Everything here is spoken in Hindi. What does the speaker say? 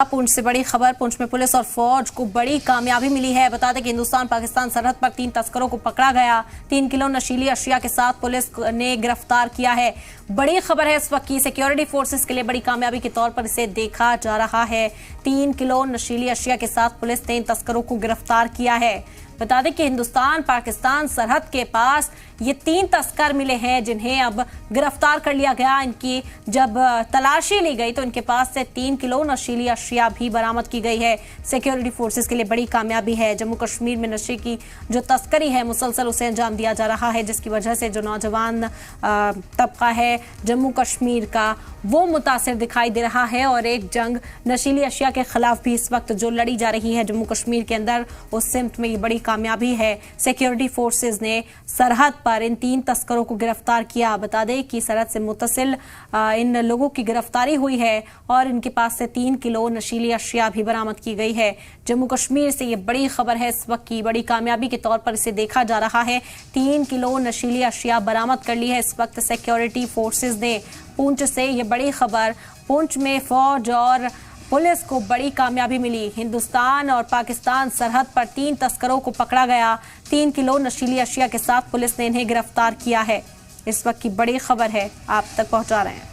पुंछ से बड़ी खबर। पुंछ में पुलिस और फौज को बड़ी कामयाबी मिली है। बता दें कि हिंदुस्तान पाकिस्तान सरहद पर 3 तस्करों को पकड़ा गया। 3 किलो नशीली अशिया के साथ पुलिस ने गिरफ्तार किया है। बड़ी खबर है इस वक्त की। सिक्योरिटी फोर्सेस के लिए बड़ी कामयाबी के तौर पर इसे देखा जा रहा है। 3 किलो नशीली अशिया के साथ पुलिस ने इन तस्करों को गिरफ्तार किया है। बता दें कि हिंदुस्तान पाकिस्तान सरहद के पास ये 3 तस्कर मिले हैं जिन्हें अब गिरफ्तार कर लिया गया। इनकी जब तलाशी ली गई तो इनके पास से 3 किलो नशीली अशिया भी बरामद की गई है। सिक्योरिटी फोर्सेस के लिए बड़ी कामयाबी है। जम्मू कश्मीर में नशे की जो तस्करी है मुसलसल उसे अंजाम दिया जा रहा है, जिसकी वजह से जो नौजवान तबका है जम्मू कश्मीर का वो मुतासिर दिखाई दे रहा है। और एक जंग नशीली अशिया के खिलाफ भी इस वक्त जो लड़ी जा रही है जम्मू कश्मीर के अंदर, उस सिमत में ये बड़ी कामयाबी है। सिक्योरिटी फोर्सेस ने सरहद पर इन 3 तस्करों को गिरफ्तार किया। बता दें कि सरहद से मुत्तसिल इन लोगों की गिरफ्तारी हुई है और इनके पास से 3 किलो नशीली अशिया भी बरामद की गई है। जम्मू कश्मीर से ये बड़ी खबर है इस वक्त की। बड़ी कामयाबी के तौर पर इसे देखा जा रहा है। 3 किलो नशीली अशिया बरामद कर ली है इस वक्त सिक्योरिटी फोर्सेस ने। पुंछ से ये बड़ी खबर। पुंछ में फौज और पुलिस को बड़ी कामयाबी मिली। हिंदुस्तान और पाकिस्तान सरहद पर 3 तस्करों को पकड़ा गया। 3 किलो नशीली अशिया के साथ पुलिस ने इन्हें गिरफ्तार किया है। इस वक्त की बड़ी खबर है, आप तक पहुंचा रहे हैं।